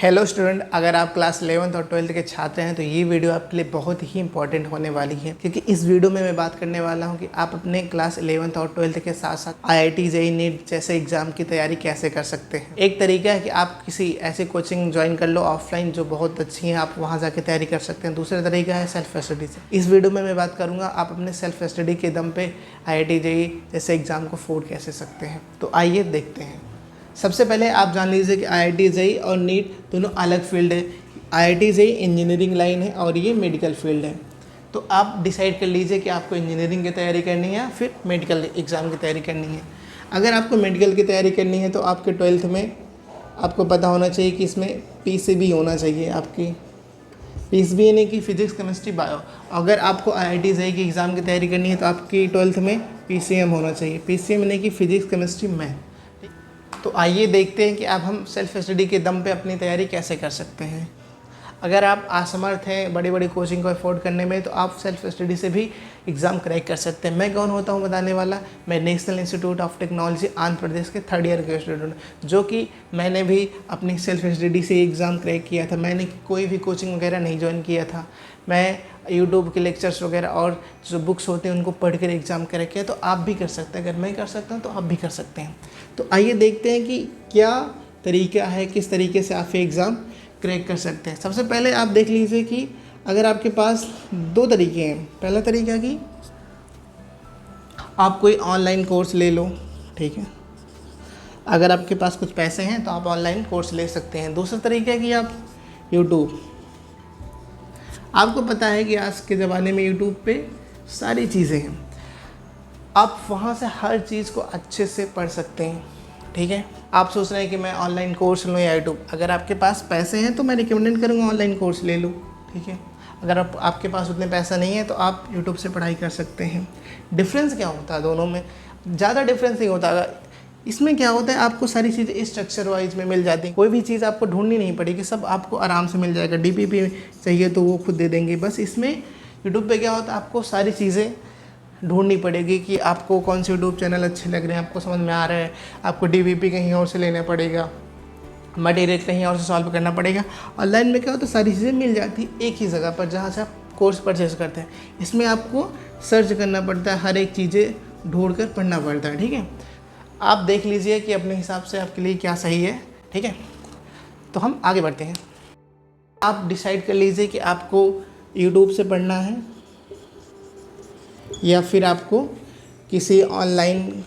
Hello student, अगर आप class 11th और 12th के छात्र हैं तो ये वीडियो आपके लिए बहुत ही इंपॉर्टेंट होने वाली है, क्योंकि इस वीडियो में मैं बात करने वाला हूँ कि आप अपने क्लास 11th और 12th के साथ साथ IIT जेईई नीट जैसे एग्जाम की तैयारी कैसे कर सकते हैं। एक तरीका है कि आप किसी ऐसी कोचिंग ज्वाइन कर लो ऑफलाइन जो बहुत अच्छी है, आप वहाँ जाके तैयारी कर सकते हैं। दूसरा तरीका है सेल्फ स्टडी से। इस वीडियो में मैं बात करूँगा आप अपने सेल्फ स्टडी के दम पे IIT जेईई जैसे एग्जाम को फोड़ कैसे सकते हैं। तो आइए देखते हैं। सबसे पहले आप जान लीजिए कि IIT जेईई और नीट दोनों अलग फील्ड है। IIT जेईई इंजीनियरिंग लाइन है और ये मेडिकल फील्ड है। तो आप डिसाइड कर लीजिए कि आपको इंजीनियरिंग की तैयारी करनी है या फिर मेडिकल एग्ज़ाम की तैयारी करनी है। अगर आपको मेडिकल की तैयारी करनी है तो आपके 12th में आपको पता होना चाहिए कि इसमें PCB होना चाहिए। आपकी PCB यानी कि फिजिक्स केमिस्ट्री बायो। अगर आपको IIT जेईई की एग्ज़ाम की तैयारी करनी है तो आपकी 12th में PCM होना चाहिए। PCM यानी कि फिजिक्स केमिस्ट्री मैथ। तो आइए देखते हैं कि अब हम सेल्फ स्टडी के दम पे अपनी तैयारी कैसे कर सकते हैं। अगर आप असमर्थ हैं बड़ी बड़ी कोचिंग को अफोर्ड करने में तो आप सेल्फ स्टडी से भी एग्ज़ाम क्रैक कर सकते हैं। मैं कौन होता हूँ बताने वाला? मैं National Institute of Technology Andhra Pradesh के 3rd ईयर के स्टूडेंट, जो कि मैंने भी अपनी सेल्फ स्टडी से एग्ज़ाम क्रैक किया था। मैंने कोई भी कोचिंग वगैरह नहीं ज्वाइन किया था। मैं यूट्यूब के लेक्चर्स वगैरह और जो बुक्स होते हैं उनको पढ़ कर एग्ज़ाम क्रैक किया। तो आप भी कर सकते हैं। अगर मैं कर सकता हूँ तो आप भी कर सकते हैं। तो आइए देखते हैं कि क्या तरीका है, किस तरीके से आप ये एग्ज़ाम क्रैक कर सकते हैं। सबसे पहले आप देख लीजिए कि अगर आपके पास 2 तरीके हैं। पहला तरीका कि आप कोई ऑनलाइन कोर्स ले लो, ठीक है। अगर आपके पास कुछ पैसे हैं तो आप ऑनलाइन कोर्स ले सकते हैं। दूसरा तरीका है कि आप यूट्यूब, आपको पता है कि आज के ज़माने में यूट्यूब पे सारी चीज़ें हैं, आप वहाँ से हर चीज़ को अच्छे से पढ़ सकते हैं, ठीक है। आप सोच रहे हैं कि मैं ऑनलाइन कोर्स लूँ या यूट्यूब, अगर आपके पास पैसे हैं तो मैं रिकमेंड करूँगा ऑनलाइन कोर्स ले लो, ठीक है। अगर आपके पास उतने पैसा नहीं है तो आप यूट्यूब से पढ़ाई कर सकते हैं। डिफरेंस क्या होता है दोनों में? ज़्यादा डिफरेंस नहीं होता। इसमें क्या होता है, आपको सारी चीज़ें स्ट्रक्चर वाइज में मिल जाती हैं। कोई भी चीज़ आपको ढूंढनी नहीं पड़ेगी, सब आपको आराम से मिल जाएगा। DPP चाहिए तो वो खुद दे देंगे। बस इसमें यूट्यूब पे क्या होता है, आपको सारी चीज़ें ढूंढनी पड़ेगी कि आपको कौन से यूट्यूब चैनल अच्छे लग रहे हैं, आपको समझ में आ रहा है। आपको DPP कहीं और से लेना पड़ेगा, मटेरियल कहीं और से सॉल्व करना पड़ेगा। ऑनलाइन में क्या होता है, सारी चीज़ें मिल जाती एक ही जगह पर जहाँ से आप कोर्स परचेज करते हैं। इसमें आपको सर्च करना पड़ता है, हर एक चीज़ें ढूंढ कर पढ़ना पड़ता है, ठीक है। आप देख लीजिए कि अपने हिसाब से आपके लिए क्या सही है, ठीक है। तो हम आगे बढ़ते हैं। आप डिसाइड कर लीजिए कि आपको यूट्यूब से पढ़ना है या फिर आपको किसी ऑनलाइन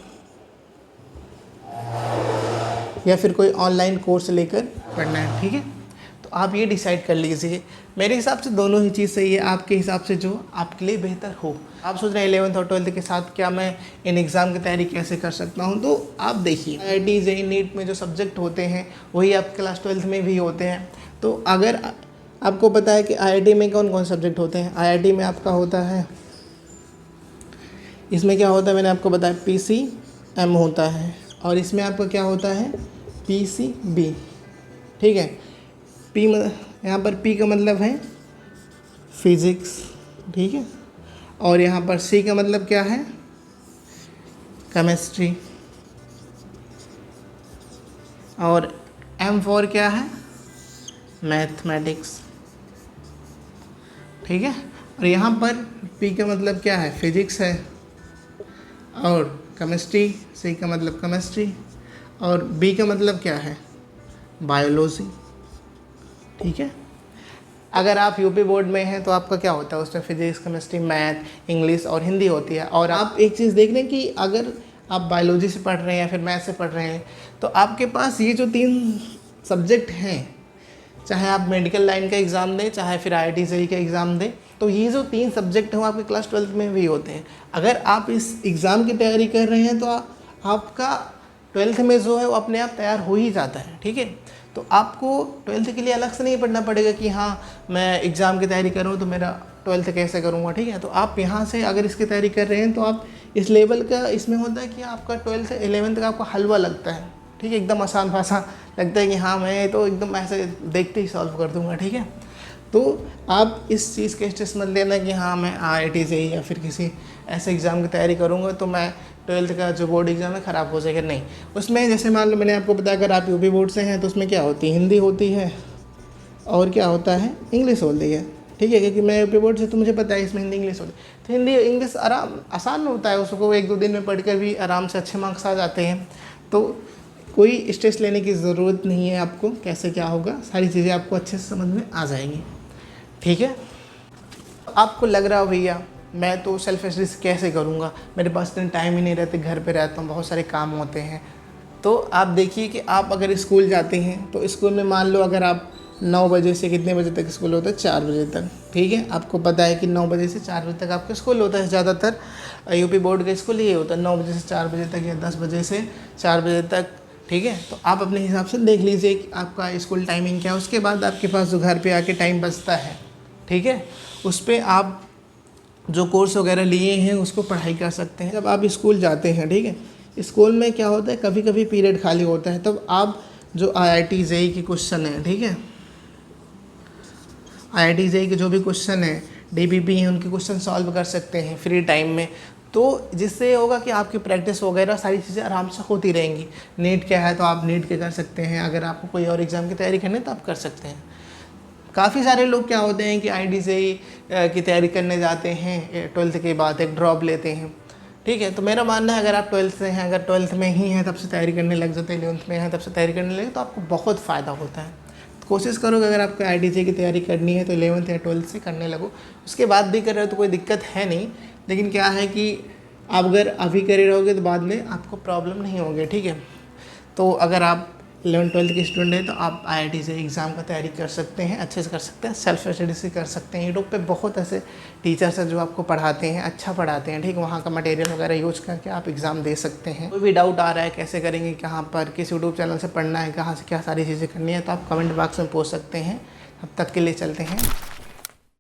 या फिर कोई ऑनलाइन कोर्स लेकर पढ़ना है, ठीक है। तो आप ये डिसाइड कर लीजिए। मेरे हिसाब से दोनों ही चीज़ सही है, आपके हिसाब से जो आपके लिए बेहतर हो। आप सोच रहे हैं 11th और 12th के साथ क्या मैं इन एग्ज़ाम की तैयारी कैसे कर सकता हूँ, तो आप देखिए IIT जेईई नीट में जो सब्जेक्ट होते हैं वही आप क्लास 12th में भी होते हैं। तो अगर आपको पता है कि IIT में कौन कौन सब्जेक्ट होते हैं, IIT में आपका होता है, इसमें क्या होता है मैंने आपको बताया, PCM होता है, और इसमें आपका क्या होता है, PCB, ठीक है। यहाँ पर P का मतलब है फिज़िक्स, ठीक है, और यहाँ पर C का मतलब क्या है, केमिस्ट्री, और M फॉर क्या है, मैथमेटिक्स, ठीक है। और यहाँ पर P का मतलब क्या है, फिजिक्स है, और केमिस्ट्री, C का मतलब केमिस्ट्री, और B का मतलब क्या है, बायोलॉजी, ठीक है। अगर आप यूपी बोर्ड में हैं तो आपका क्या होता है, उसमें फिजिक्स, केमिस्ट्री, मैथ, इंग्लिश और हिंदी होती है। और आप एक चीज़ देख लें कि अगर आप बायोलॉजी से पढ़ रहे हैं या फिर मैथ से पढ़ रहे हैं तो आपके पास ये जो 3 सब्जेक्ट हैं, चाहे आप मेडिकल लाइन का एग्ज़ाम दें चाहे फिर IIT जेईई का एग्ज़ाम दें, तो ये जो 3 सब्जेक्ट हैं वो आपके क्लास 12th में भी होते हैं। अगर आप इस एग्ज़ाम की तैयारी कर रहे हैं तो आपका 12th में जो है वो अपने आप तैयार हो ही जाता है, ठीक है। तो आपको 12th के लिए अलग से नहीं पढ़ना पड़ेगा कि हाँ मैं एग्ज़ाम की तैयारी कर रहा हूँ तो मेरा 12th कैसे करूँगा, ठीक है। तो आप यहाँ से अगर इसकी तैयारी कर रहे हैं तो आप इस लेवल का, इसमें होता है कि आपका 12th 11th का आपको हलवा लगता है, ठीक है, एकदम आसान भाषा लगता है कि हाँ मैं तो एकदम ऐसे देखते ही सॉल्व कर दूँगा, ठीक है। तो आप इस चीज़ के स्ट्रेस मत लेना कि हाँ मैं IIT जेईई या फिर किसी ऐसे एग्ज़ाम की तैयारी करूँगा तो मैं 12th का जो बोर्ड एग्ज़ाम है ख़राब हो जाएगा। नहीं, उसमें जैसे मान लो मैंने आपको बताया, अगर आप यूपी बोर्ड से हैं तो उसमें क्या होती है, हिंदी होती है, और क्या होता है, इंग्लिश होती है। ठीक है, क्योंकि मैं यूपी बोर्ड से, तो मुझे पता है इसमें हिंदी इंग्लिश होती है। तो हिंदी इंग्लिश आसान होता है, उसको 1-2 दिन में पढ़कर भी आराम से अच्छे मार्क्स आ जाते हैं। तो कोई स्ट्रेस लेने की ज़रूरत नहीं है आपको, कैसे क्या होगा, सारी चीज़ें आपको अच्छे से समझ में आ जाएंगी। ठीक है, आपको लग रहा हो भैया मैं तो सेल्फ स्टडी कैसे करूँगा, मेरे पास इतना टाइम ही नहीं रहते, घर पे रहता हूँ, बहुत सारे काम होते हैं। तो आप देखिए कि आप अगर स्कूल जाते हैं तो स्कूल में मान लो अगर आप 9 बजे से कितने बजे तक स्कूल होता है, 4 बजे तक। ठीक है, आपको पता है कि 9 बजे से 4 बजे तक आपका स्कूल होता है। ज़्यादातर यूपी बोर्ड का स्कूल ये होता है 9 बजे से 4 बजे तक या 10 बजे से 4 बजे तक। ठीक है, तो आप अपने हिसाब से देख लीजिए कि आपका स्कूल टाइमिंग क्या है। उसके बाद आपके पास जो घर पे आके टाइम बचता है, ठीक है, उस पर आप जो कोर्स वगैरह लिए हैं उसको पढ़ाई कर सकते हैं। जब आप स्कूल जाते हैं, ठीक है, स्कूल में क्या होता है, कभी कभी पीरियड खाली होता है, तब आप जो IIT JEE के क्वेश्चन हैं, ठीक है, IIT JEE के जो भी क्वेश्चन हैं, DBP हैं, उनके क्वेश्चन सॉल्व कर सकते हैं फ्री टाइम में। तो जिससे ये होगा कि आपकी प्रैक्टिस वगैरह सारी चीज़ें आराम से होती रहेंगी। नीट क्या है तो आप नीट के कर सकते हैं, अगर आपको कोई और एग्ज़ाम की तैयारी करनी है तो आप कर सकते हैं। काफ़ी सारे लोग क्या होते हैं कि IIT JEE की तैयारी करने जाते हैं, 12th के बाद एक ड्रॉप लेते हैं। ठीक है, तो मेरा मानना है अगर आप 12th से हैं, अगर 12th में ही हैं तब से तैयारी करने लग जाते हैं, 11th में हैं तब से तैयारी करने लगे, तो आपको बहुत फ़ायदा होता है। तो कोशिश करो कि अगर आपको IIT JEE की तैयारी करनी है तो 11th या 12th से करने लगो। उसके बाद भी कर रहे हो तो कोई दिक्कत है नहीं, लेकिन क्या है कि आप अगर अभी करे रहोगे तो बाद में आपको प्रॉब्लम नहीं होगी। ठीक है, तो अगर आप 11th-12th के स्टूडेंट हैं तो आप IIT JEE एग्ज़ाम का तैयारी कर सकते हैं, अच्छे से कर सकते हैं, सेल्फ स्टडी से कर सकते हैं। यूट्यूब पे बहुत ऐसे टीचर्स हैं जो आपको पढ़ाते हैं, अच्छा पढ़ाते हैं। ठीक, वहाँ का मटेरियल वगैरह यूज करके आप एग्ज़ाम दे सकते हैं। कोई भी डाउट आ रहा है कैसे करेंगे, कहाँ पर, किस यूट्यूब चैनल से पढ़ना है, कहाँ से क्या सारी चीज़ें करनी है, तो आप कमेंट बॉक्स में पूछ सकते हैं। अब तक के लिए चलते हैं।